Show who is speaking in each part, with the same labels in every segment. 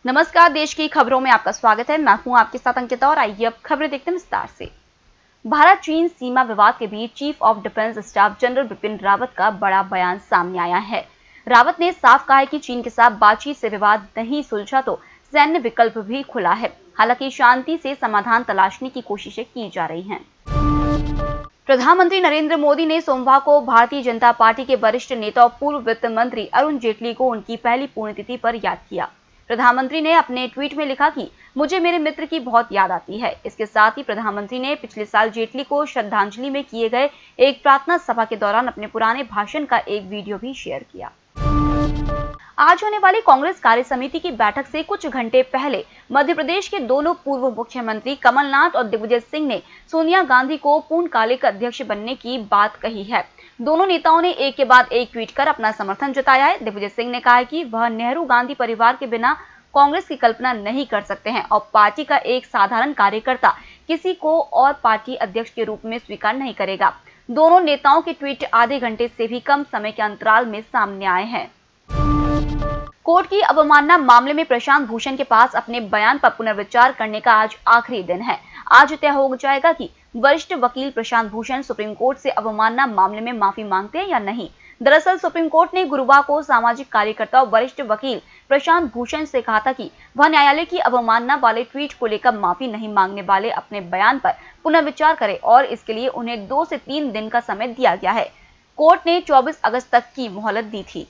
Speaker 1: नमस्कार, देश की खबरों में आपका स्वागत है। मैं हूं आपके साथ अंकिता और आइए अब खबरें देखते हैं विस्तार से। भारत चीन सीमा विवाद के बीच chief of defence staff general Bipin Rawat का बड़ा बयान सामने आया है। रावत ने साफ कहा है कि चीन के साथ बातचीत से विवाद नहीं सुलझा तो सैन्य विकल्प भी खुला है। हालांकि शांति से समाधान तलाशने की कोशिशें की जा रही हैं। प्रधानमंत्री नरेंद्र मोदी ने सोमवार को भारतीय जनता पार्टी के वरिष्ठ नेता और पूर्व वित्त मंत्री अरुण जेटली को उनकी पहली पुण्यतिथि पर याद किया। प्रधानमंत्री ने अपने ट्वीट में लिखा कि मुझे मेरे मित्र की बहुत याद आती है। इसके साथ ही प्रधानमंत्री ने पिछले साल जेटली को श्रद्धांजलि में किए गए एक प्रार्थना सभा के दौरान अपने पुराने भाषण का एक वीडियो भी शेयर किया। आज होने वाली कांग्रेस कार्य समिति की बैठक से कुछ घंटे पहले मध्य प्रदेश के दोनों पूर्व मुख्यमंत्री कमलनाथ और दिग्विजय सिंह ने सोनिया गांधी को पूर्णकालिक अध्यक्ष बनने की बात कही है। दोनों नेताओं ने एक के बाद एक ट्वीट कर अपना समर्थन जताया है। दिग्विजय सिंह ने कहा है कि वह नेहरू गांधी परिवार के बिना कांग्रेस की कल्पना नहीं कर सकते हैं और पार्टी का एक साधारण कार्यकर्ता किसी को और पार्टी अध्यक्ष के रूप में स्वीकार नहीं करेगा। दोनों नेताओं के ट्वीट आधे घंटे से भी कम समय के अंतराल में सामने आए हैं। कोर्ट की अवमानना मामले में प्रशांत भूषण के पास अपने बयान पर पुनर्विचार करने का आज आखिरी दिन है। आज तय हो जाएगा कि वरिष्ठ वकील प्रशांत भूषण सुप्रीम कोर्ट से अवमानना मामले में माफी मांगते हैं या नहीं। दरअसल सुप्रीम कोर्ट ने गुरुवार को सामाजिक कार्यकर्ता और वरिष्ठ वकील प्रशांत भूषण से कहा था कि वह न्यायालय की अवमानना वाले ट्वीट को लेकर माफी नहीं मांगने वाले अपने बयान पर पुनर्विचार करें और इसके लिए उन्हें 2 से 3 दिन का समय दिया गया है। कोर्ट ने 24 अगस्त तक की मोहलत दी थी।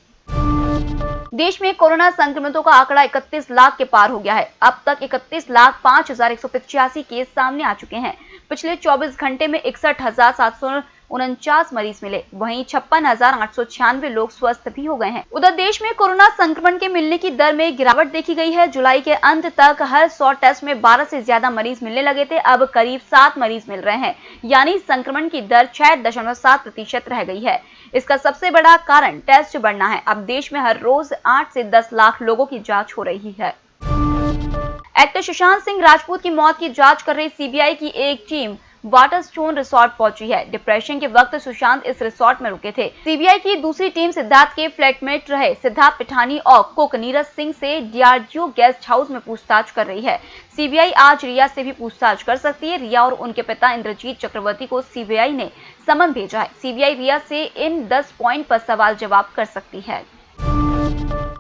Speaker 1: देश में कोरोना संक्रमितों का आंकड़ा 31 लाख के पार हो गया है। अब तक 31,05,185 केस सामने आ चुके हैं। पिछले 24 घंटे में 61,749 मरीज मिले। वहीं 56,896 लोग स्वस्थ भी हो गए हैं। उधर देश में कोरोना संक्रमण के मिलने की दर में गिरावट देखी गई है। जुलाई के अंत तक हर 100 टेस्ट में 12 से ज्यादा मरीज मिलने लगे थे। अब करीब 7 मरीज मिल रहे हैं, यानी संक्रमण की दर 6.7% रह गई है। इसका सबसे बड़ा कारण टेस्ट बढ़ना है। अब देश में हर रोज 8 से 10 लाख लोगों की जांच हो रही है। एक्टर सुशांत सिंह राजपूत की मौत की जांच कर रही सीबीआई की एक टीम वाटरस्टोन रिसोर्ट पहुंची है। डिप्रेशन के वक्त सुशांत इस रिसोर्ट में रुके थे। सीबीआई की दूसरी टीम सिद्धार्थ के फ्लैटमेट रहे सिद्धार्थ पिठानी और कुक नीरज सिंह से डीआरजीओ गेस्ट हाउस में पूछताछ कर रही है। सीबीआई आज रिया से भी पूछताछ कर सकती है। रिया और उनके पिता इंद्रजीत चक्रवर्ती को सीबीआई ने समन भेजा है। सीबीआई रिया से इन 10 पॉइंट पर सवाल जवाब कर सकती है।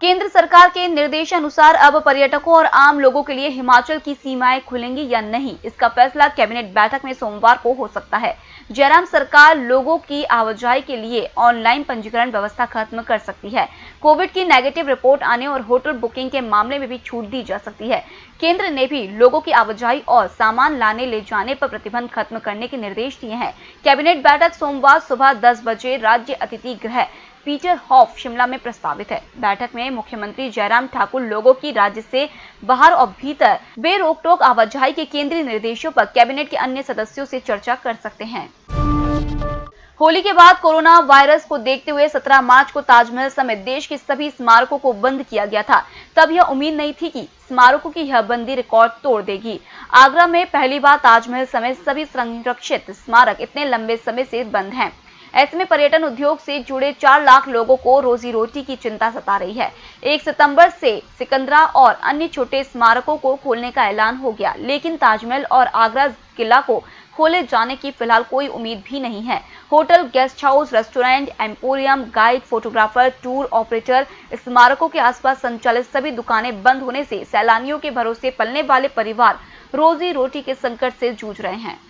Speaker 1: केंद्र सरकार के निर्देशानुसार अब पर्यटकों और आम लोगों के लिए हिमाचल की सीमाएं खुलेंगी या नहीं, इसका फैसला कैबिनेट बैठक में सोमवार को हो सकता है। जयराम सरकार लोगों की आवाजाही के लिए ऑनलाइन पंजीकरण व्यवस्था खत्म कर सकती है। कोविड की नेगेटिव रिपोर्ट आने और होटल बुकिंग के मामले में भी छूट दी जा सकती है। केंद्र ने भी लोगों की आवाजाही और सामान लाने ले जाने पर प्रतिबंध खत्म करने के निर्देश दिए हैं। कैबिनेट बैठक सोमवार सुबह 10 बजे राज्य अतिथि गृह पीटर हॉफ शिमला में प्रस्तावित है। बैठक में मुख्यमंत्री जयराम ठाकुर लोगों की राज्य से बाहर और भीतर बेरोक-टोक आवाजाही के केंद्रीय निर्देशों पर कैबिनेट के अन्य सदस्यों से चर्चा कर सकते हैं। होली के बाद कोरोना वायरस को देखते हुए 17 मार्च को ताजमहल समेत देश के सभी स्मारकों को बंद किया गया था। तब यह उम्मीद नहीं थी कि स्मारकों की यह बंदी रिकॉर्ड तोड़ देगी। आगरा में पहली बार ताजमहल समेत सभी संरक्षित स्मारक इतने लंबे समय से बंद हैं। ऐसे में पर्यटन उद्योग से जुड़े 4 लाख लोगों को रोजी रोटी की चिंता सता रही है। 1 सितंबर से सिकंदरा और अन्य छोटे स्मारकों को खोलने का ऐलान हो गया, लेकिन ताजमहल और आगरा किला को खोले जाने की फिलहाल कोई उम्मीद भी नहीं है। Hotel, guest house, restaurant, emporium, guide, photographer, tour operator, स्मारकों के आसपास संचालित सभी दुकानें बंद होने से सैलानियों के भरोसे पलने वाले परिवार रोजी रोटी के संकट से जूझ रहे हैं।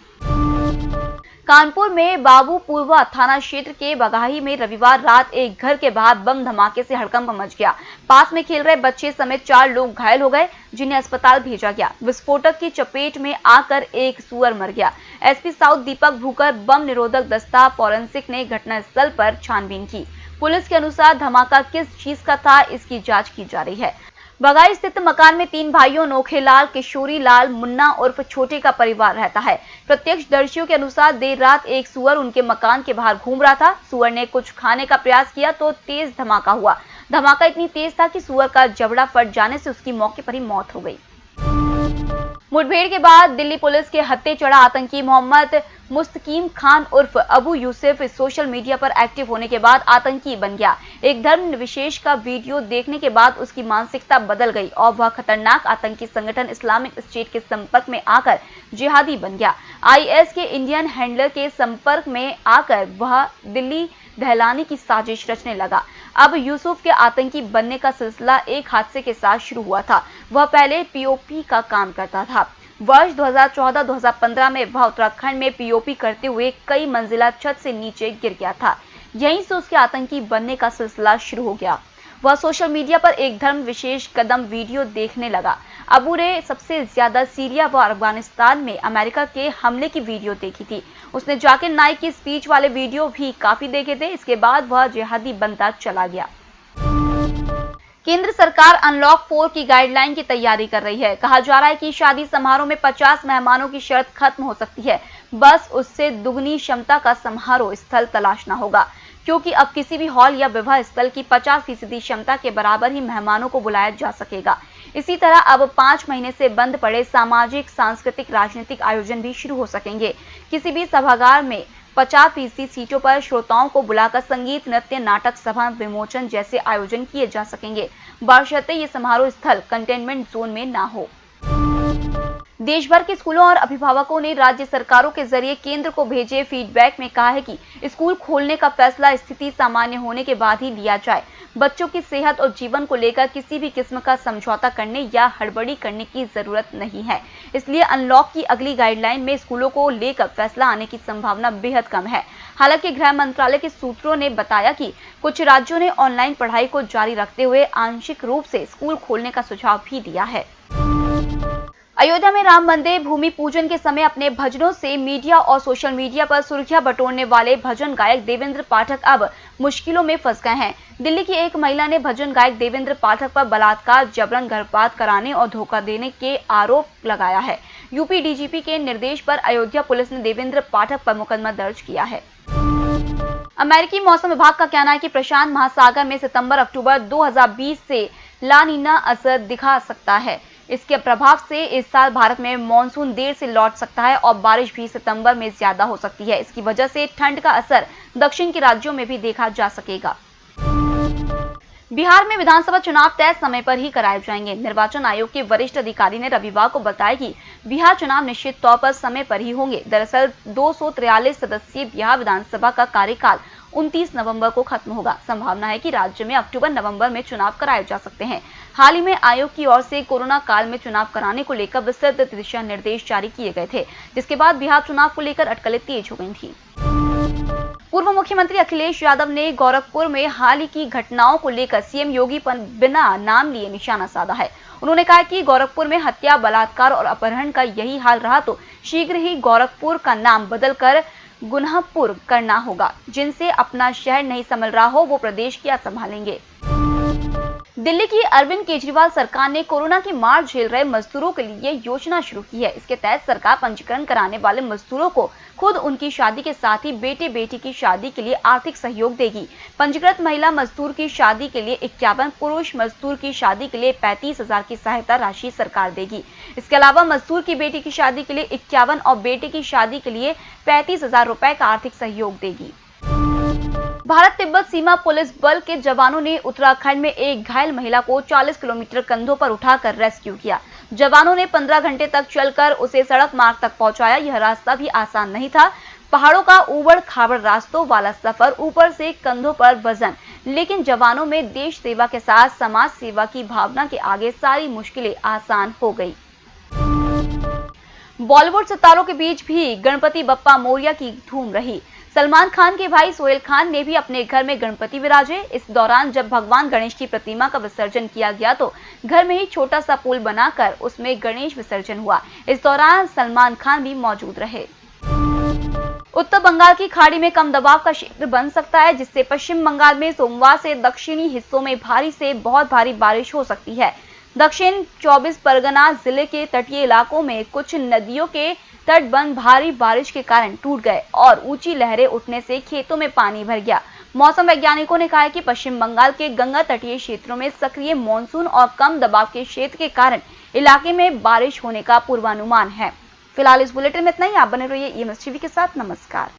Speaker 1: कानपुर में बाबूपुरवा थाना क्षेत्र के बगाही में रविवार रात एक घर के बाहर बम धमाके से हड़कंप मच गया। पास में खेल रहे बच्चे समेत 4 लोग घायल हो गए, जिन्हें अस्पताल भेजा गया। विस्फोटक की चपेट में आकर एक सुअर मर गया। एसपी साउथ दीपक भूकर बम निरोधक दस्ता फॉरेंसिक ने घटनास्थल पर छानबीन की। पुलिस के अनुसार धमाका किस चीज का था, इसकी जांच की जा रही है। बगाई स्थित मकान में 3 भाइयों नोखेलाल, किशोरी लाल, मुन्ना उर्फ छोटे का परिवार रहता है। प्रत्यक्षदर्शियों के अनुसार देर रात एक सुअर उनके मकान के बाहर घूम रहा था। सुअर ने कुछ खाने का प्रयास किया तो तेज धमाका हुआ। धमाका इतनी तेज था कि सुअर का जबड़ा फट जाने से उसकी मौके पर ही मौत हो गई। मुठभेड़ के बाद दिल्ली पुलिस के हत्थे चढ़ा आतंकी मोहम्मद मुस्तकीम खान उर्फ अबू यूसुफ सोशल मीडिया पर एक्टिव होने के बाद आतंकी बन गया। एक धर्म विशेष का वीडियो देखने के बाद उसकी मानसिकता बदल गई और वह खतरनाक आतंकी संगठन इस्लामिक स्टेट के संपर्क में आकर जिहादी बन गया। आईएस के इंडियन हैंडलर के संपर्क में आकर वह दिल्ली दहलाने की साजिश रचने लगा। अब यूसुफ के आतंकी बनने का सिलसिला एक हादसे के साथ शुरू हुआ था। वह पहले पीओपी का काम करता था। वर्ष 2014-2015 में वह उत्तराखंड में पीओपी करते हुए कई मंजिला छत से नीचे गिर गया था। यहीं से उसके आतंकी बनने का सिलसिला शुरू हो गया। वह सोशल मीडिया पर एक धर्म विशेष कदम वीडियो देखने लगा। अबू ने सबसे ज्यादा सीरिया व अफगानिस्तान में अमेरिका के हमले की वीडियो देखी थी। उसने जाकिर नाइक की स्पीच वाले वीडियो भी काफी देखे थे। इसके बाद वह जिहादी बनता चला गया। केंद्र सरकार अनलॉक 4 की गाइडलाइन की तैयारी कर रही है। कहा जा रहा है कि शादी समारोह में 50 मेहमानों की शर्त खत्म हो सकती है। बस उससे दुगनी क्षमता का समारोह स्थल तलाशना होगा, क्योंकि अब किसी भी हॉल या विवाह स्थल की 50% क्षमता के बराबर ही मेहमानों को बुलाया जा सकेगा। इसी तरह अब 5 महीने से बंद पड़े सामाजिक, सांस्कृतिक, राजनीतिक आयोजन भी शुरू हो सकेंगे। किसी भी सभागार में 50% सीटों पर श्रोताओं को बुलाकर संगीत, नृत्य, नाटक, सभा, विमोचन जैसे आयोजन किए जा सकेंगे, बशर्ते ये समारोह स्थल कंटेनमेंट जोन में ना हो। देश भर के स्कूलों और अभिभावकों ने राज्य सरकारों के जरिए केंद्र को भेजे फीडबैक में कहा है कि स्कूल खोलने का फैसला स्थिति सामान्य होने के बाद ही लिया जाए। बच्चों की सेहत और जीवन को लेकर किसी भी किस्म का समझौता करने या हड़बड़ी करने की जरूरत नहीं है। इसलिए अनलॉक की अगली गाइडलाइन में स्कूलों को लेकर फैसला आने की संभावना बेहद कम है। हालांकि गृह मंत्रालय के सूत्रों ने बताया कि कुछ राज्यों ने ऑनलाइन पढ़ाई को जारी रखते हुए आंशिक रूप से स्कूल खोलने का सुझाव भी दिया है। अयोध्या में राम मंदिर भूमि पूजन के समय अपने भजनों से मीडिया और सोशल मीडिया पर सुर्खियां बटोरने वाले भजन गायक देवेंद्र पाठक अब मुश्किलों में फंस गए हैं। दिल्ली की एक महिला ने भजन गायक देवेंद्र पाठक पर बलात्कार, जबरन गर्भपात कराने और धोखा देने के आरोप लगाया है। यूपी डीजीपी के निर्देश पर अयोध्या पुलिस ने देवेंद्र पाठक पर मुकदमा दर्ज किया है। अमेरिकी मौसम विभाग का कहना है कि प्रशांत महासागर में सितंबर-अक्टूबर 2020 से ला नीना असर दिखा सकता है। इसके प्रभाव से इस साल भारत में मानसून देर से लौट सकता है और बारिश भी सितंबर में ज्यादा हो सकती है। इसकी वजह से ठंड का असर दक्षिण के राज्यों में भी देखा जा सकेगा। बिहार में विधानसभा चुनाव तय समय पर ही कराए जाएंगे। निर्वाचन आयोग के वरिष्ठ अधिकारी ने रविवार को बताया कि बिहार चुनाव निश्चित तौर पर समय पर ही होंगे। दरअसल 243 सदस्यीय बिहार विधानसभा का कार्यकाल 29 नवंबर को खत्म होगा। संभावना है कि राज्य में अक्टूबर-नवंबर में चुनाव कराए जा सकते हैं। हाल ही में आयोग की ओर से कोरोना काल में चुनाव कराने को लेकर विस्तृत दिशा निर्देश जारी किए गए थे, जिसके बाद बिहार चुनाव को लेकर अटकलें तेज हो गई थी। पूर्व मुख्यमंत्री अखिलेश यादव ने गोरखपुर में हाल ही की घटनाओं को लेकर सीएम योगी पर बिना नाम लिए निशाना साधा है। उन्होंने कहा कि गोरखपुर में हत्या, बलात्कार और अपहरण का यही हाल रहा तो शीघ्र ही गोरखपुर का नाम बदलकर गुनहपुर करना होगा। जिनसे अपना शहर नहीं संभल रहा हो वो प्रदेश क्या संभालेंगे। दिल्ली की अरविंद केजरीवाल सरकार ने कोरोना की मार झेल रहे मजदूरों के लिए योजना शुरू की है। इसके तहत सरकार पंजीकरण कराने वाले मजदूरों को खुद उनकी शादी के साथ ही बेटे बेटी की शादी के लिए आर्थिक सहयोग देगी। पंजीकृत महिला मजदूर की शादी के लिए 51, पुरुष मजदूर की शादी के लिए 35,000 की सहायता राशि सरकार देगी। इसके अलावा मजदूर की बेटी की शादी के लिए 51 और बेटे की शादी के लिए 35,000 रुपए का आर्थिक सहयोग देगी। भारत तिब्बत सीमा पुलिस बल के जवानों ने उत्तराखंड में एक घायल महिला को 40 किलोमीटर कंधों पर उठाकर रेस्क्यू किया। जवानों ने 15 घंटे तक चलकर उसे सड़क मार्ग तक पहुंचाया। यह रास्ता भी आसान नहीं था। पहाड़ों का उबड़ खाबड़ रास्तों वाला सफर, ऊपर से कंधों पर वजन, लेकिन जवानों में देश सेवा के साथ समाज सेवा की भावना के आगे सारी मुश्किलें आसान हो गई। बॉलीवुड सितारों के बीच भी गणपति बप्पा मोरिया की धूम रही। सलमान खान के भाई सोहेल खान ने भी अपने घर में गणपति विराजे। इस दौरान जब भगवान गणेश की प्रतिमा का विसर्जन किया गया तो घर में ही छोटा सा पुल बनाकर उसमें गणेश विसर्जन हुआ। इस दौरान सलमान खान भी मौजूद रहे। उत्तर बंगाल की खाड़ी में कम दबाव का क्षेत्र बन सकता है, जिससे पश्चिम बंगाल में सोमवार से दक्षिणी हिस्सों में भारी से बहुत भारी बारिश हो सकती है। दक्षिण 24 परगना जिले के तटीय इलाकों में कुछ नदियों के तटबंध भारी बारिश के कारण टूट गए और ऊंची लहरें उठने से खेतों में पानी भर गया। मौसम वैज्ञानिकों ने कहा है कि पश्चिम बंगाल के गंगा तटीय क्षेत्रों में सक्रिय मानसून और कम दबाव के क्षेत्र के कारण इलाके में बारिश होने का पूर्वानुमान है। फिलहाल इस बुलेटिन में इतना ही। आप बने रहिए EMS टीवी के साथ। नमस्कार।